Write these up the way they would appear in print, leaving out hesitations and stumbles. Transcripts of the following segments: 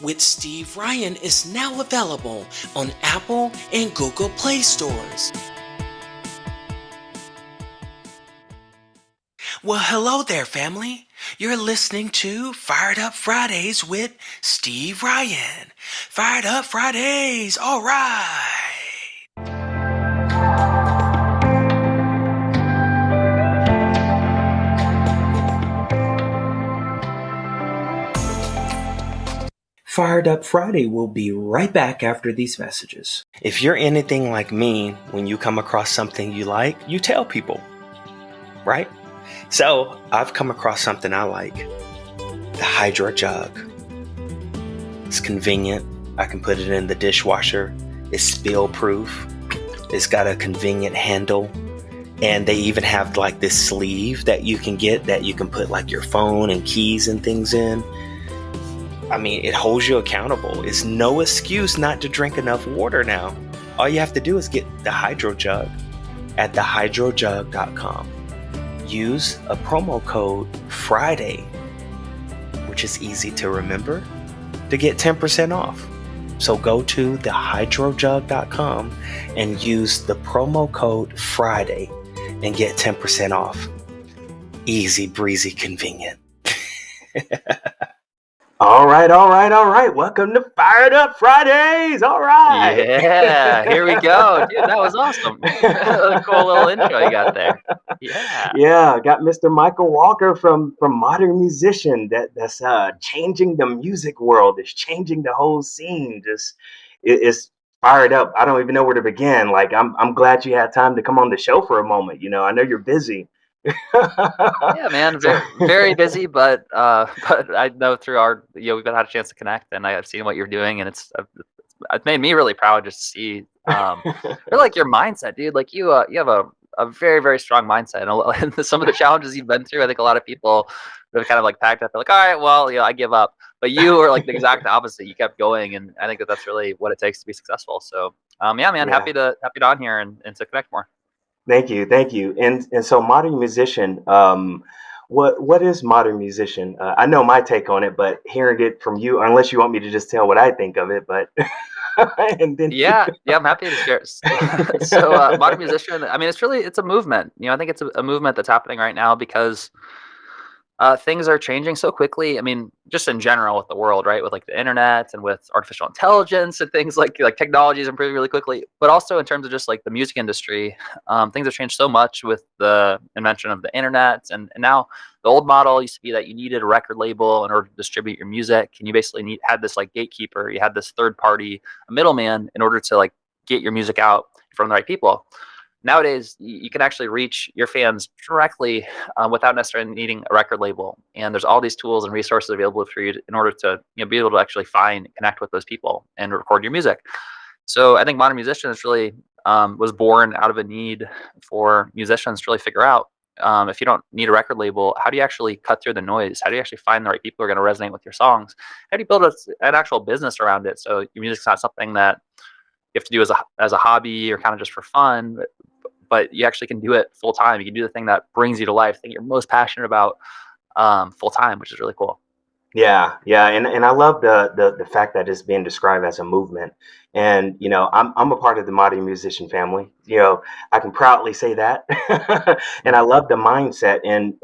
with Steve Ryan is now available on Apple and Google Play stores. Well, hello there, family. You're listening to Fired Up Fridays with Steve Ryan. Fired Up Fridays, all right. Fired Up Friday will be right back after these messages. If you're anything like me, when you come across something you like, you tell people, right? So I've come across something I like, the Hydro Jug. It's convenient. I can put it in the dishwasher. It's spill proof. It's got a convenient handle. And they even have like this sleeve that you can get that you can put like your phone and keys and things in. I mean, it holds you accountable. It's no excuse not to drink enough water now. All you have to do is get the Hydro Jug at thehydrojug.com. Use a promo code FRIDAY, which is easy to remember, to get 10% off. So go to thehydrojug.com and use the promo code FRIDAY and get 10% off. Easy breezy, convenient. All right. Welcome to Fired Up Fridays. All right. Yeah, here we go. Dude, that was awesome. A cool little intro you got there. Yeah. Yeah, got Mr. Michael Walker from Modern Musician that's changing the music world. It's changing the whole scene. It's fired up. I don't even know where to begin. Like I'm glad you had time to come on the show for a moment. You know, I know you're busy. Yeah, man, very busy, but I know through our we've had a chance to connect, and I've seen what you're doing, and it's made me really proud just to see like your mindset, dude. Like you have a very, very strong mindset, and some of the challenges you've been through, I think a lot of people have kind of like packed up, they're like, all right, well, I give up. But you are like the exact opposite. You kept going, and I think that's really what it takes to be successful. So, yeah, man, Yeah. happy to on here and to connect more. Thank you. And so Modern Musician, what is Modern Musician? I know my take on it, but hearing it from you, unless you want me to just tell what I think of it, but and then Yeah, I'm happy to share. So, Modern Musician, I mean, it's a movement. I think it's a movement that's happening right now because things are changing so quickly. I mean, just in general with the world, right? With like the internet and with artificial intelligence and things like technology is improving really quickly. But also in terms of just like the music industry, things have changed so much with the invention of the internet. And now the old model used to be that you needed a record label in order to distribute your music, and you basically had this like gatekeeper. You had this third party, a middleman, in order to like get your music out from the right people. Nowadays you can actually reach your fans directly without necessarily needing a record label, and there's all these tools and resources available for you in order to be able to actually find and connect with those people and record your music. So I think Modern Musician is really was born out of a need for musicians to really figure out, if you don't need a record label, how do you actually cut through the noise? How do you actually find the right people who are going to resonate with your songs? How do you build an actual business around it, so your music's not something that you have to do as a hobby or kind of just for fun, but you actually can do it full time. You can do the thing that brings you to life, the thing you're most passionate about, full time, which is really cool. Yeah, and I love the fact that it's being described as a movement. And I'm a part of the Modern Musician family. I can proudly say that. And I love the mindset. And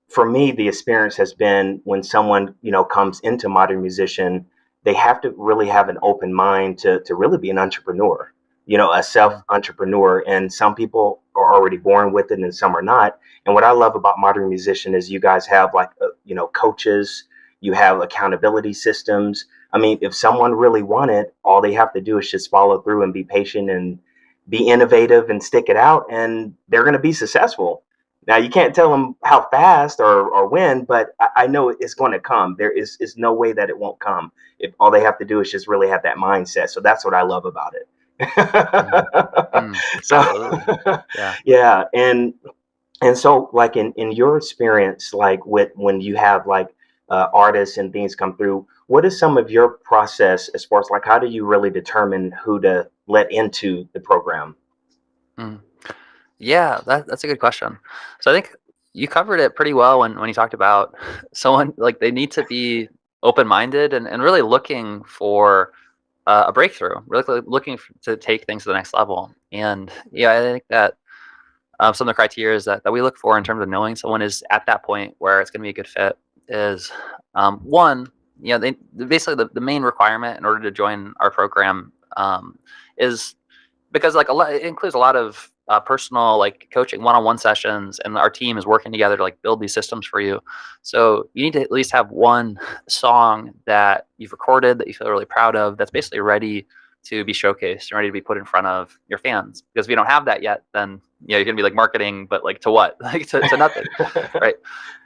for me, the experience has been when someone comes into Modern Musician, they have to really have an open mind to really be an entrepreneur. A self entrepreneur. And some people are already born with it, and some are not. And what I love about Modern Musician is you guys have like, coaches, you have accountability systems. I mean, if someone really wanted, all they have to do is just follow through and be patient and be innovative and stick it out, and they're going to be successful. Now, you can't tell them how fast or when, but I know it's going to come. There is no way that it won't come if all they have to do is just really have that mindset. So that's what I love about it. So, Yeah. yeah. And so, like in your experience, like with when you have like artists and things come through, what is some of your process as far as like how do you really determine who to let into the program? Mm. Yeah, that's a good question. So I think you covered it pretty well when you talked about someone like they need to be open-minded and really looking for a breakthrough, really looking to take things to the next level. And yeah, I think that some of the criteria that we look for in terms of knowing someone is at that point where it's going to be a good fit is one, basically the main requirement in order to join our program is because like a lot, it includes a lot of personal like coaching one-on-one sessions, and our team is working together to like build these systems for you. So you need to at least have one song that you've recorded that you feel really proud of, that's basically ready to be showcased and ready to be put in front of your fans. Because if you don't have that yet, then you're gonna be like marketing, but like to what? Like to nothing, right?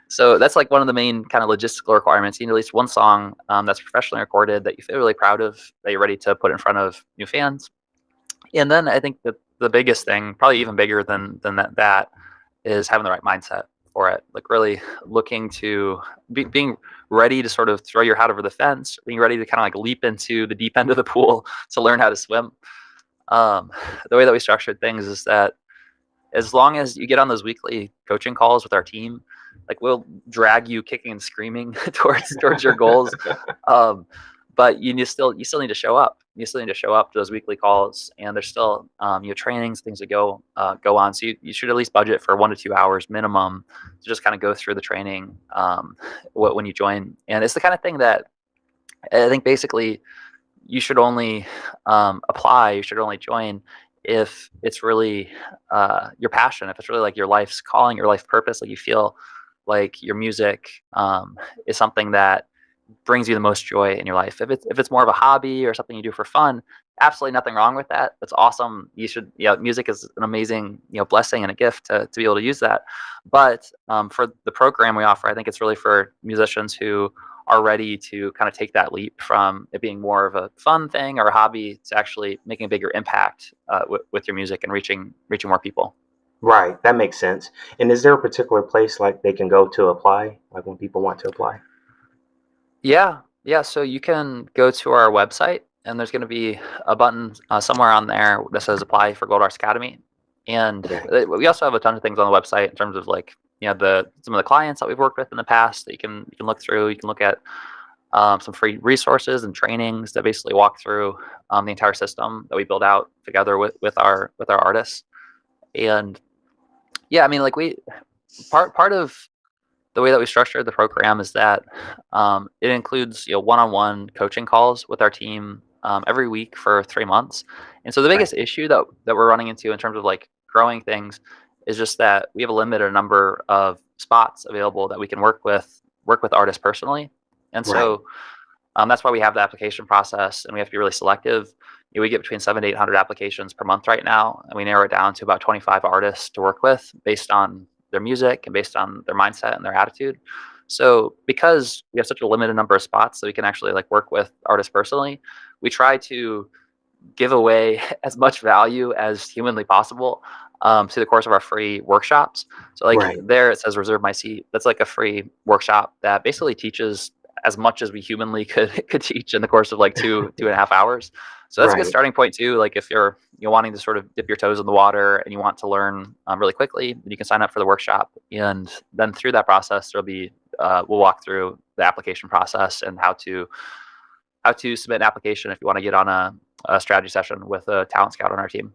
So that's like one of the main kind of logistical requirements. You need at least one song that's professionally recorded that you feel really proud of, that you're ready to put in front of new fans. And then I think that the biggest thing, probably even bigger than that is having the right mindset for it. Like really looking to being ready to sort of throw your hat over the fence, being ready to kind of like leap into the deep end of the pool to learn how to swim. Um, the way that we structured things is that as long as you get on those weekly coaching calls with our team, like we'll drag you kicking and screaming towards your goals. Um, but you still need to show up. You still need to show up to those weekly calls, and there's still trainings, things to go on. So you should at least budget for 1 to 2 hours minimum to just kind of go through the training when you join. And it's the kind of thing that I think basically you should only apply, you should only join if it's really your passion, if it's really like your life's calling, your life purpose, like you feel like your music is something that brings you the most joy in your life. If it's more of a hobby or something you do for fun, absolutely nothing wrong with that. That's awesome. You should, music is an amazing, blessing and a gift to be able to use that. But for the program we offer, I think it's really for musicians who are ready to kind of take that leap from it being more of a fun thing or a hobby to actually making a bigger impact with your music and reaching more people. Right, that makes sense. And is there a particular place like they can go to apply, like when people want to apply? Yeah, yeah. So you can go to our website, and there's going to be a button somewhere on there that says "Apply for Gold Arts Academy." And Okay. we also have a ton of things on the website in terms of like the some of the clients that we've worked with in the past that you can look through. You can look at some free resources and trainings that basically walk through the entire system that we build out together with our artists. And yeah, I mean, like we part of the way that we structured the program is that it includes one-on-one coaching calls with our team every week for 3 months. And so the Right. biggest issue that we're running into in terms of like growing things is just that we have a limited number of spots available that we can work with artists personally. And Right. so that's why we have the application process, and we have to be really selective. We get between 700 to 800 applications per month right now, and we narrow it down to about 25 artists to work with based on their music and based on their mindset and their attitude. So because we have such a limited number of spots that we can actually like work with artists personally, we try to give away as much value as humanly possible to the course of our free workshops. So like Right. there it says reserve my seat. That's like a free workshop that basically teaches as much as we humanly could teach in the course of like 2.5 hours. So that's a good Right. starting point too. Like if you're wanting to sort of dip your toes in the water and you want to learn really quickly, then you can sign up for the workshop. And then through that process, there'll be we'll walk through the application process and how to submit an application if you want to get on a strategy session with a talent scout on our team.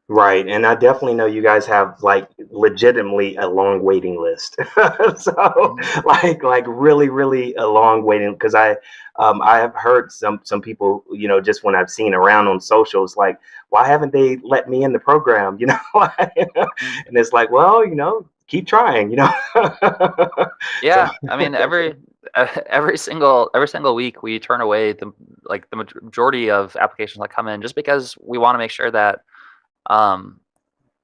Right. And I definitely know you guys have like legitimately a long waiting list. So Mhm. like really, really a long waiting because I have heard some people, just when I've seen around on socials, like, why haven't they let me in the program? Mm. And it's like, well, keep trying. So Yeah, I mean every single week we turn away the majority of applications that come in just because we want to make sure um,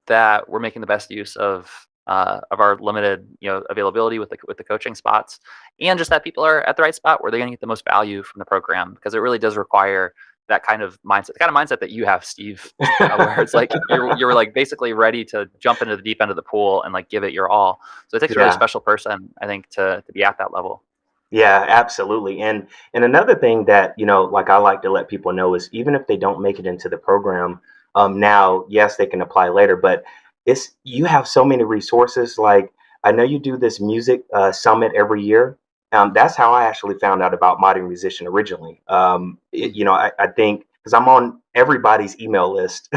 that we're making the best use of our limited availability with the coaching spots, and just that people are at the right spot where they're going to get the most value from the program, because it really does require that kind of mindset, the kind of mindset that you have, Steve, where it's like you're like basically ready to jump into the deep end of the pool and like give it your all. So it takes a really yeah. special person, I think, to be at that level. Yeah, absolutely. And another thing that, like I like to let people know is even if they don't make it into the program, now, yes, they can apply later, but you have so many resources. Like I know you do this music summit every year. That's how I actually found out about Modern Musician originally. Mm. You know, I think because I'm on everybody's email list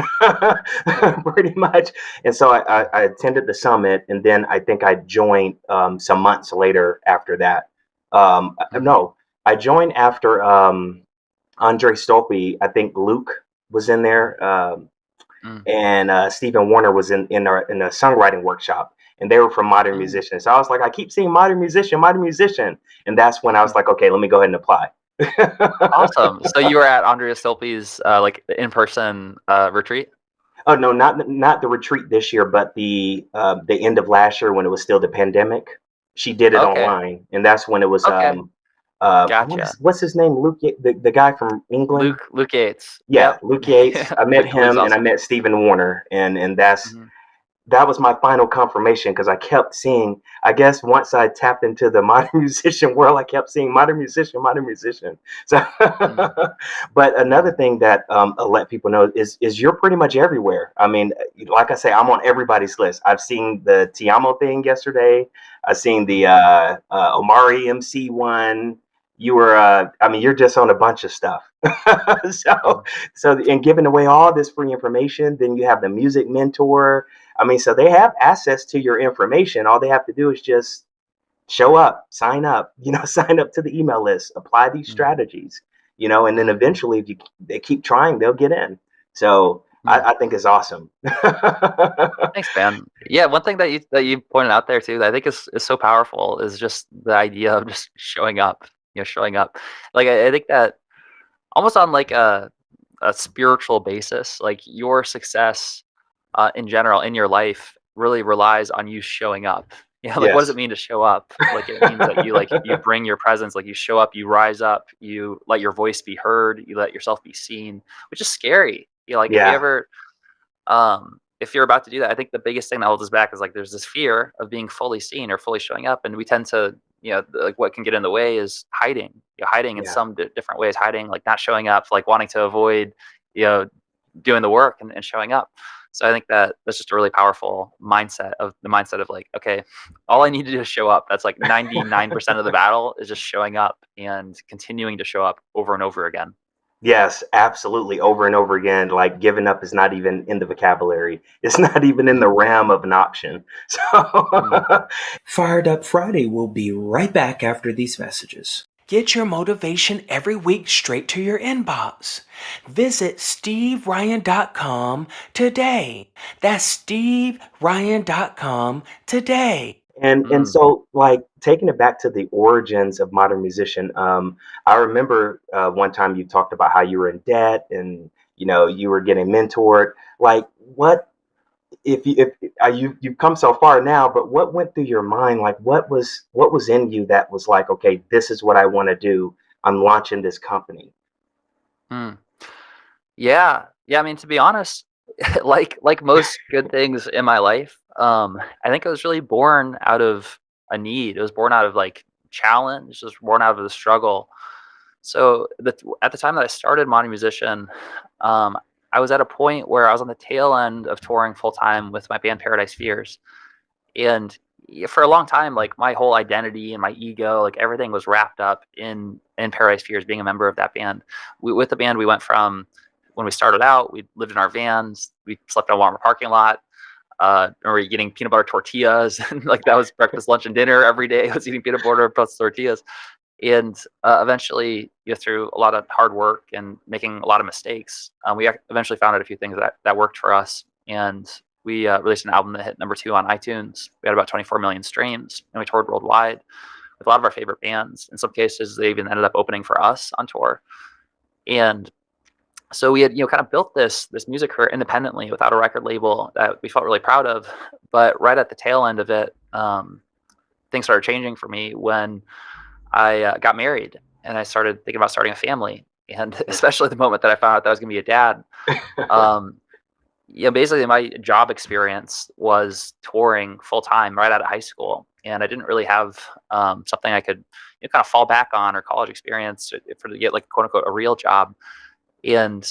pretty much. And so I attended the summit, and then I think I joined some months later after that. Mm. No, I joined after Andre Stolpe. I think Luke was in there. Mm. And Stephen Warner was in a songwriting workshop, and they were from Modern Oh. Musician. So I was like, I keep seeing Modern Musician, and that's when I was like, okay, let me go ahead and apply. Awesome. So you were at Andrea Stolpe's like in-person retreat? Oh no, not the retreat this year, but the end of last year when it was still the pandemic. She did it Okay. online, and that's when it was Okay. Gotcha. what's his name, the guy from England. Luke Yates. Yeah, Yep. Luke Yates. I met Luke's him, and I awesome. met Stephen Warner, and that's Mhm. that was my final confirmation because I kept seeing. I guess once I tapped into the Modern Musician world, I kept seeing Modern Musician, Modern Musician. So, Mm. but Mm. another thing that I'll let people know is you're pretty much everywhere. I mean, like I say, I'm on everybody's list. I've seen the Tiamo thing yesterday. I've seen the Mm. Omari MC one. You were, I mean, you're just on a bunch of stuff. so, Mm. and giving away all this free information. Then you have the music mentor. I mean, so they have access to your information. All they have to do is just show up, sign up, sign up to the email list, apply these Mm. strategies, and then Mm. eventually, if they keep trying, they'll get in. So Mm. I think it's awesome. Thanks, man. Yeah, one thing that you pointed out there too that I think is so powerful is just the idea of just showing up. Showing up. Like I think that almost on like a spiritual basis, like your success in general in your life really relies on you showing up. Like what does it Yes. mean to show up? Like it means that you bring your presence, like you show up, you rise up, you let your voice be heard, you let yourself be seen, which is scary. Like Yeah. if you're about to do that, I think the biggest thing that holds us back is like there's this fear of being fully seen or fully showing up, and we tend to, like what can get in the way is hiding. Hiding in Yeah. some different ways, hiding like not showing up, like wanting to avoid, you know, doing the work and showing up. So I think that that's just a really powerful mindset of like, okay, all I need to do is show up. That's like 99% of the battle is just showing up and continuing to show up over and over again. Yes, absolutely. Over and over again, like giving up is not even in the vocabulary. It's not even in the Mm, realm of an option. mm, So, Fired Up Friday will be right back after these messages. Get your motivation every week straight to your inbox. Visit steveryan.com today. That's steveryan.com today. and mm, so like taking it back to the origins of Modern Musician, I remember one time you talked about how you were in debt and you were getting mentored. Like what if you've come so far now, but what went through your mind? Like what was in you that was like, okay, this is what I want to do. I'm launching this company. mm. Yeah. Yeah, I mean, to be honest, like most good things in my life, I think it was really born out of a need. It was born out of like challenge. It was born out of the struggle. So at the time that I started Modern Musician, um, I was at a point where I was on the tail end of touring full time with my band Paradise Fears, and for a long time, like my whole identity and my ego, like everything was wrapped up in Paradise Fears, being a member of that band. With the band, we went from when we started out, we lived in our vans, we slept in a Walmart parking lot. And we were getting peanut butter tortillas, and like that was breakfast, lunch, and dinner every day. I was eating peanut butter plus tortillas, and eventually, through a lot of hard work and making a lot of mistakes, we eventually found out a few things that worked for us, and we released an album that hit #2 on iTunes. We had about 24 million streams, and we toured worldwide with a lot of our favorite bands. In some cases, they even ended up opening for us on tour. And so we had, kind of built this music career independently without a record label that we felt really proud of. But right at the tail end of it, things started changing for me when I got married and I started thinking about starting a family. And especially the moment that I found out that I was going to be a dad, um, basically my job experience was touring full time right out of high school, and I didn't really have something I could kind of fall back on or college experience to get like quote unquote a real job. And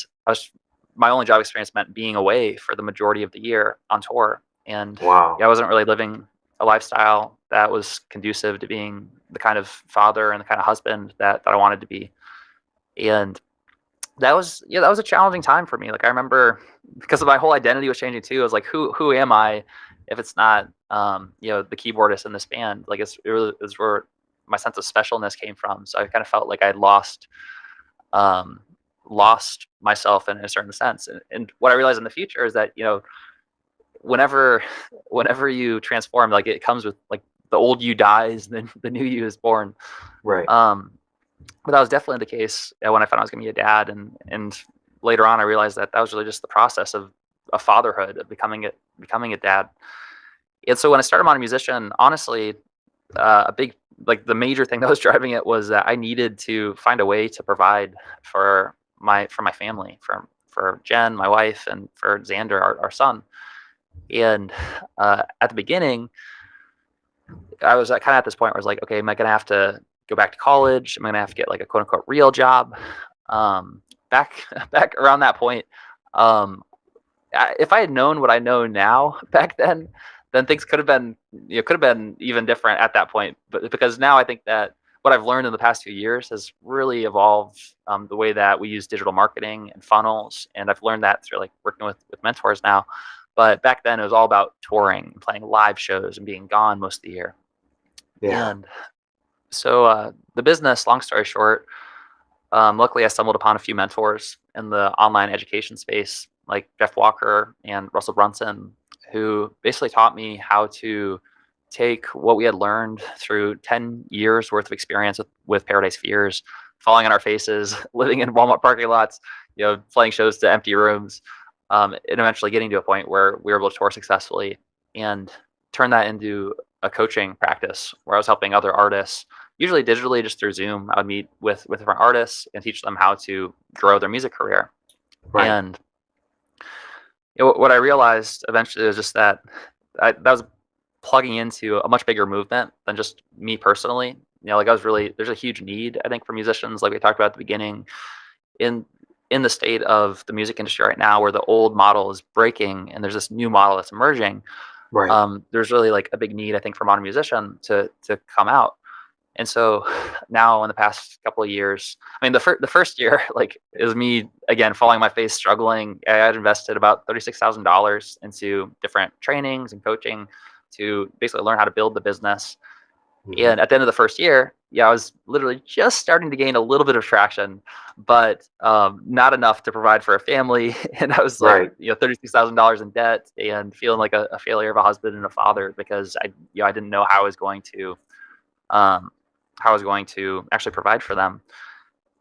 my only job experience meant being away for the majority of the year on tour, and Wow. I wasn't really living a lifestyle that was conducive to being the kind of father and the kind of husband that I wanted to be. And that was a challenging time for me. Like I remember because of my whole identity was changing too. I was like, who am I if it's not the keyboardist in this band? Like it was where my sense of specialness came from. So I kind of felt like I had um, lost myself in a certain sense. And what I realized in the future is that whenever whenever you transform, like it comes with like the old you dies, then the new you is born. Right. Um, but that was definitely the case when I found I was going to be a dad, and later on I realized that was really just the process of fatherhood, of becoming a dad. And so when I started Modern Musician, honestly, a big like the major thing that was driving it was that I needed to find a way to provide for my family, for Jen, my wife, and for Xander, our son. And at the beginning, I was kind of at this point where I was like, okay, am I going to have to go back to college? Am I going to have to get like a quote unquote real job? Um, back around that point, um, if I had known what I know now back then things could have been even different at that point. But because now I think that what I've learned in the past few years has really evolved the way that we use digital marketing and funnels, and I've learned that through like working with mentors now. But back then it was all about touring, and playing live shows, and being gone most of the year. Yeah. And so the business, long story short, luckily I stumbled upon a few mentors in the online education space, like Jeff Walker and Russell Brunson, who basically taught me how to take what we had learned through 10 years worth of experience with Paradise Fears, falling on our faces, living in Walmart parking lots, playing shows to empty rooms, and eventually getting to a point where we were able to tour successfully and turn that into a coaching practice where I was helping other artists, usually digitally, just through Zoom. I would meet with different artists and teach them how to grow their music career. Right. And what I realized eventually was just that that was plugging into a much bigger movement than just me personally. Like there's a huge need, I think, for musicians, like we talked about at the beginning, in the state of the music industry right now, where the old model is breaking and there's this new model that's emerging. Right. There's really like a big need, I think, for modern musician to come out. And so now in the past couple of years, I mean, the first year, like, it was me again falling on my face, struggling. I had invested about $36,000 into different trainings and coaching to basically learn how to build the business. Mhm. And at the end of the first year, I was literally just starting to gain a little bit of traction, but not enough to provide for a family. And I was like, Right. $36,000 in debt and feeling like a failure of a husband and a father, because I didn't know how I was going to um, actually provide for them.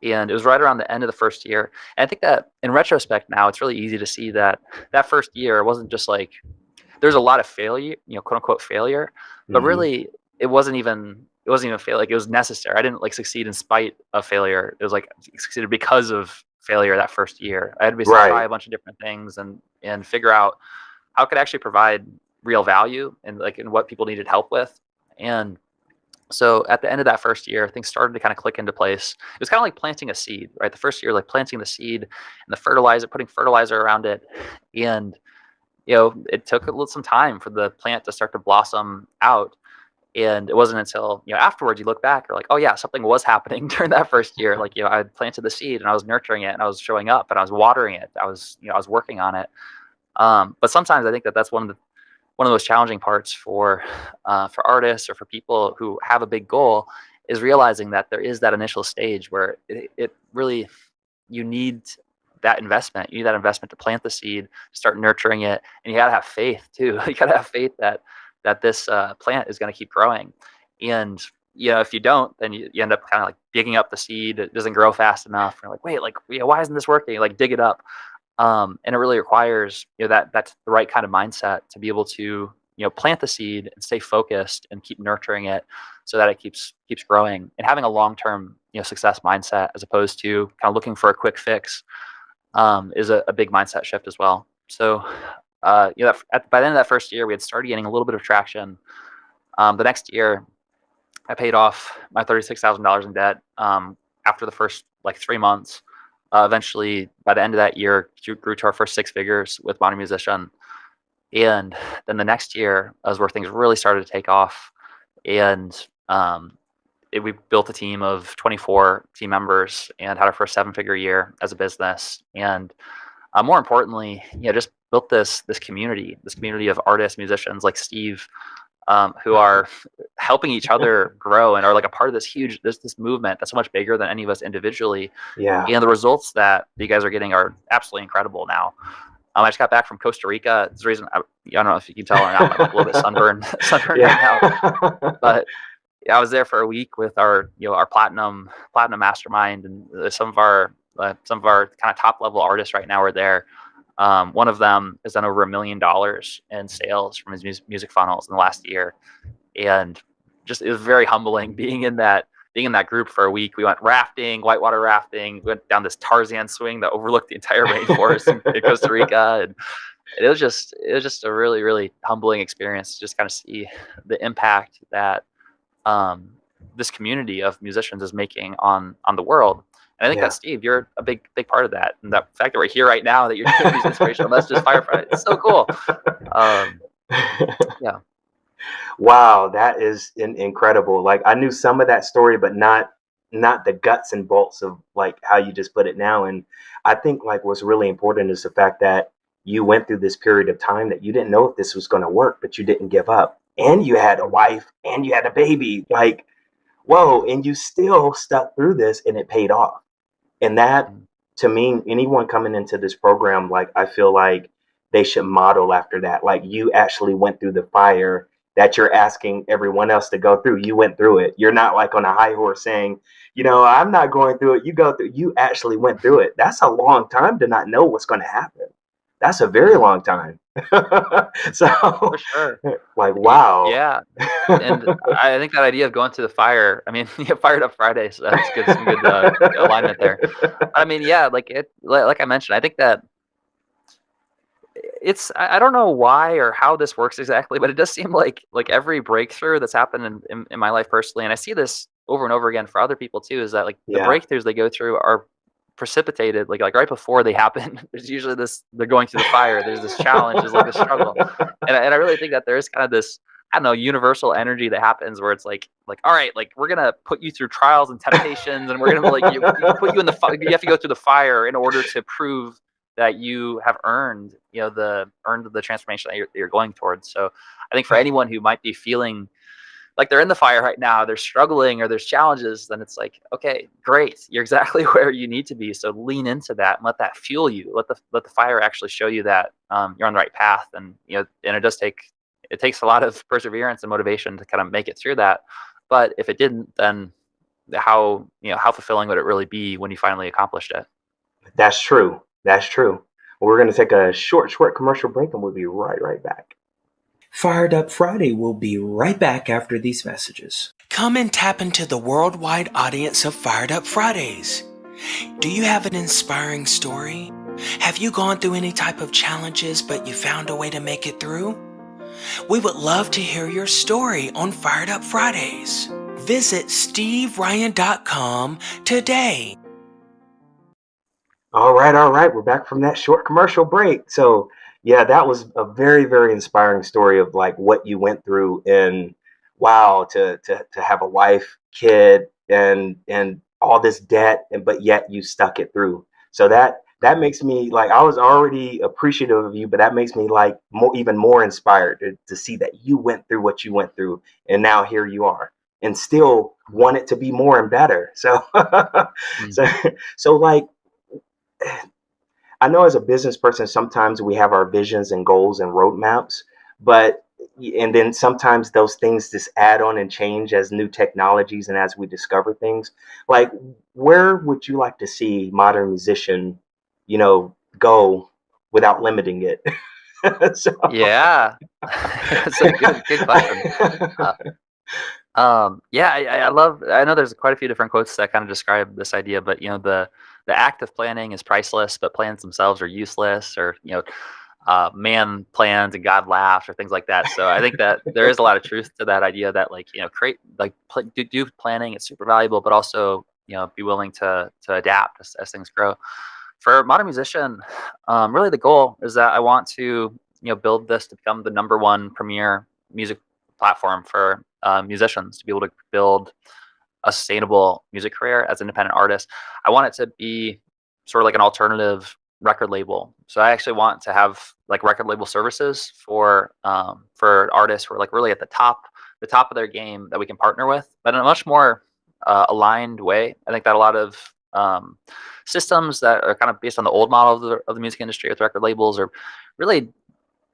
And it was right around the end of the first year. And I think that in retrospect now, it's really easy to see that that first year wasn't just like, there's a lot of failure, quote unquote failure, but Mhm. really it wasn't even fail. Like, it was necessary. I didn't like succeed in spite of failure. It was like I succeeded because of failure that first year. I had to basically try Right. a bunch of different things and figure out how could I actually provide real value and like in what people needed help with. And so at the end of that first year, things started to kind of click into place. It was kind of like planting a seed, right? The first year, like planting the seed and the fertilizer, putting fertilizer around it. And, it took some time for the plant to start to blossom out. And it wasn't until, afterwards you look back, you're like, oh yeah, something was happening during that first year. Like, I had planted the seed and I was nurturing it and I was showing up and I was watering it. I was working on it. But sometimes I think that that's one of the most challenging parts for artists or for people who have a big goal, is realizing that there is that initial stage where it really, you need that investment. You need that investment to plant the seed, start nurturing it, and you got to have faith too. You got to have faith that this plant is going to keep growing. And if you don't, then you end up kind of like digging up the seed. It doesn't grow fast enough. You're like, wait, like, why isn't this working? Like, dig it up. And it really requires that's the right kind of mindset to be able to plant the seed and stay focused and keep nurturing it so that it keeps growing, and having a long-term success mindset as opposed to kind of looking for a quick fix is a big mindset shift as well. So by the end of that first year, we had started getting a little bit of traction. The next year, I paid off my $36,000 in debt after the first like 3 months. Eventually, by the end of that year, grew to our first six figures with Modern Musician. And then the next year was where things really started to take off, and we built a team of 24 team members and had our first seven-figure year as a business. And more importantly, just built this community, of artists, musicians like Steve, who are helping each other grow and are like a part of this huge this movement that's so much bigger than any of us individually. Yeah. And the results that you guys are getting are absolutely incredible now. I just got back from Costa Rica. It's the reason I don't know if you can tell or not, but I'm like a little bit sunburned right now. But yeah, I was there for a week with our our platinum mastermind, and some of our kind of top level artists right now are there. One of them has done over $1 million in sales from his music funnels in the last year, and just it was very humbling being in that group for a week. We went rafting, whitewater rafting. We went down this Tarzan swing that overlooked the entire rainforest in Costa Rica, and it was just a really, really humbling experience to just kind of see the impact that this community of musicians is making on the world. And I think that, Steve, you're a big part of that. And that fact that we're here right now, that you're doing these inspirational messages, Firefly, it's so cool. Yeah. Wow, that is incredible. Like, I knew some of that story, but not the guts and bolts of like how you just put it now. And I think like what's really important is the fact that you went through this period of time that you didn't know if this was going to work, but you didn't give up. And you had a wife and you had a baby. Like, whoa, and you still stuck through this and it paid off. And that, to me, anyone coming into this program, like, I feel like they should model after that. Like, you actually went through the fire that you're asking everyone else to go through. You went through it. You're not like on a high horse saying, I'm not going through it. You go through. You actually went through it. That's a long time to not know what's going to happen. That's a very long time. So, for sure. Like, wow. Yeah. And I think that idea of going through the fire, I mean, you fired up Friday, so that's good, some good alignment there. I mean, yeah, like I mentioned, I think that I don't know why or how this works exactly, but it does seem like every breakthrough that's happened in my life personally, and I see this over and over again for other people too, is that like the breakthroughs they go through are precipitated like right before they happen. There's usually they're going through the fire, there's this challenge, there's like this struggle, and I really think that there's kind of this, I don't know, universal energy that happens where it's like all right, like we're gonna put you through trials and temptations, and we're gonna like you put you in the fire. You have to go through the fire in order to prove that you have earned the transformation that you're going towards. So I think for anyone who might be feeling like they're in the fire right now, they're struggling or there's challenges, then it's like, okay, great, you're exactly where you need to be. So lean into that and let that fuel you. Let the fire actually show you that you're on the right path. And and it takes a lot of perseverance and motivation to kind of make it through that. But if it didn't, then how fulfilling would it really be when you finally accomplished it? That's true. That's true. We're going to take a short commercial break, and we'll be right back. Fired Up Friday will be right back after these messages. Come and tap into the worldwide audience of Fired Up Fridays. Do you have an inspiring story? Have you gone through any type of challenges, but you found a way to make it through? We would love to hear your story on Fired Up Fridays. Visit steveryan.com today. All right. We're back from that short commercial break. So, yeah, that was a very, very inspiring story of like what you went through, and wow, to have a wife, kid, and all this debt, but yet you stuck it through. So that makes me like, I was already appreciative of you, but that makes me like even more inspired to see that you went through what you went through, and now here you are, and still want it to be more and better. So, so like, I know as a business person, sometimes we have our visions and goals and roadmaps, and then sometimes those things just add on and change as new technologies and as we discover things. Like, where would you like to see Modern Musician, go without limiting it? Yeah, that's a good question. I know there's quite a few different quotes that kind of describe this idea, but the act of planning is priceless, but plans themselves are useless, or man plans and God laughs, or things like that. So I think that there is a lot of truth to that idea that do planning, it's super valuable, but also be willing to adapt as things grow. For Modern Musician, really the goal is that I want to build this to become the #1 premier music platform for musicians to be able to build a sustainable music career as independent artists. I want it to be sort of like an alternative record label. So I actually want to have like record label services for artists who are like really at the top of their game that we can partner with, but in a much more aligned way. I think that a lot of systems that are kind of based on the old model of the music industry with record labels are really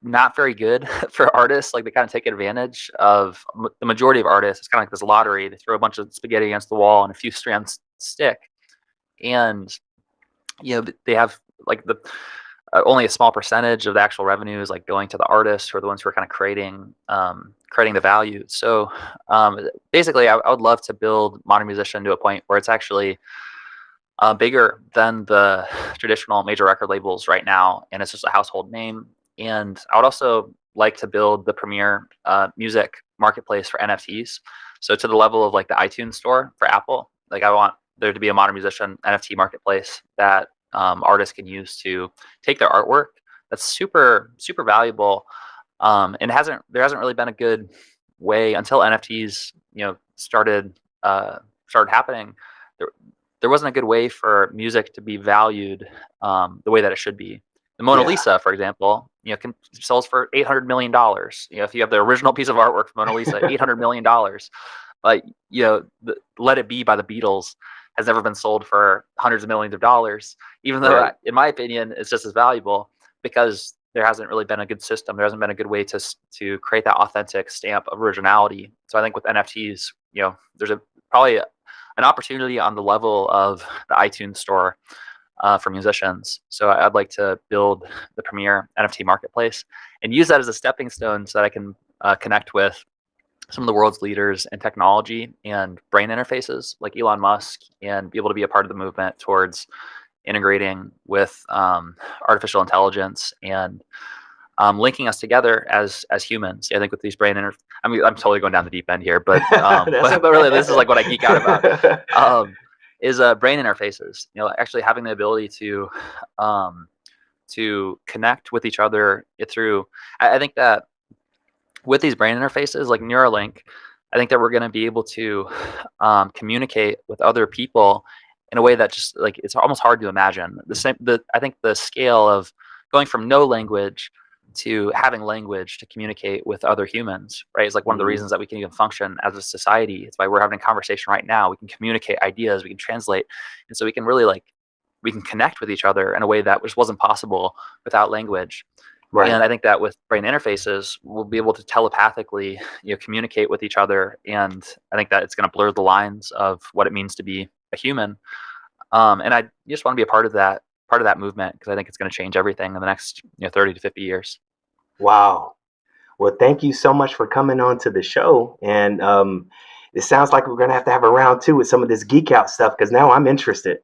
not very good for artists. Like they kind of take advantage of the majority of artists. It's kind of like this lottery. They throw a bunch of spaghetti against the wall and a few strands stick. And, they have like the only a small percentage of the actual revenue is like going to the artists who are the ones who are kind of creating the value. So basically I would love to build Modern Musician to a point where it's actually bigger than the traditional major record labels right now. And it's just a household name. And I would also like to build the premier music marketplace for NFTs. So to the level of like the iTunes store for Apple, like I want there to be a Modern Musician NFT marketplace that artists can use to take their artwork. That's super, super valuable. And there hasn't really been a good way until NFTs, started happening. There wasn't a good way for music to be valued the way that it should be. The Mona Lisa, for example, sells for $800 million. If you have the original piece of artwork from Mona Lisa, $800 million. But Let It Be by the Beatles has never been sold for hundreds of millions of dollars, even though, in my opinion, it's just as valuable because there hasn't really been a good system. There hasn't been a good way to create that authentic stamp of originality. So I think with NFTs, there's probably an opportunity on the level of the iTunes store for musicians. So I'd like to build the premier NFT marketplace and use that as a stepping stone so that I can connect with some of the world's leaders in technology and brain interfaces like Elon Musk and be able to be a part of the movement towards integrating with artificial intelligence and linking us together as humans. I think with these I'm totally going down the deep end here, but but really this is like what I geek out about. Is brain interfaces. Actually having the ability to connect with each other through. I think that with these brain interfaces like Neuralink, I think that we're going to be able to communicate with other people in a way that just like it's almost hard to imagine. I think the scale of going from no language to having language to communicate with other humans, right? It's like one of the reasons that we can even function as a society. It's why we're having a conversation right now. We can communicate ideas, we can translate. And so we can really we can connect with each other in a way that just wasn't possible without language. Right. And I think that with brain interfaces, we'll be able to telepathically, communicate with each other. And I think that it's going to blur the lines of what it means to be a human. And I just want to be a part of that movement because I think it's going to change everything in the next 30 to 50 years. Wow. Well, thank you so much for coming on to the show. And it sounds like we're going to have a round 2 with some of this geek out stuff because now I'm interested.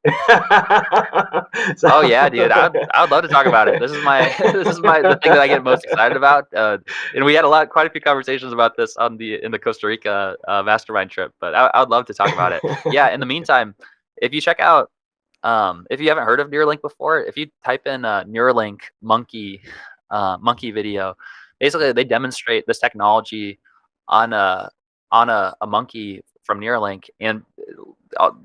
Oh yeah, dude. I would love to talk about it. This is the thing that I get most excited about. And we had quite a few conversations about this in the Costa Rica mastermind trip, but I would love to talk about it. Yeah. In the meantime, if you check out, if you haven't heard of Neuralink before, if you type in Neuralink monkey video, basically they demonstrate this technology on a monkey from Neuralink. And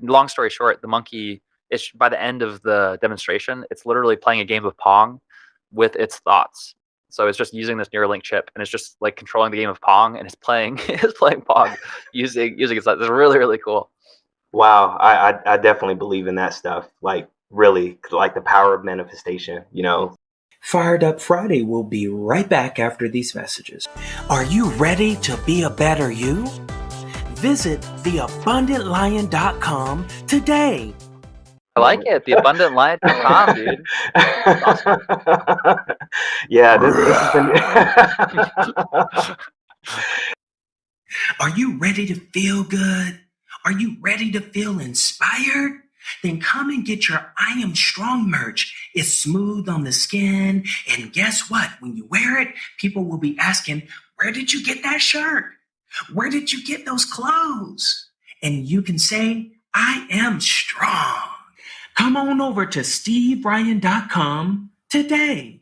long story short, the monkey is by the end of the demonstration, it's literally playing a game of Pong with its thoughts. So it's just using this Neuralink chip, and it's just like controlling the game of Pong, and it's playing Pong using its thoughts. It's really, really cool. Wow, I definitely believe in that stuff. Like really, like the power of manifestation. Fired Up Friday will be right back after these messages. Are you ready to be a better you? Visit theabundantlion.com today. I like it. Theabundantlion.com, dude. Awesome. Yeah, this has been. Are you ready to feel good? Are you ready to feel inspired? Then come and get your I Am Strong merch. It's smooth on the skin. And guess what? When you wear it, people will be asking, where did you get that shirt? Where did you get those clothes? And you can say, I am strong. Come on over to steveryan.com today.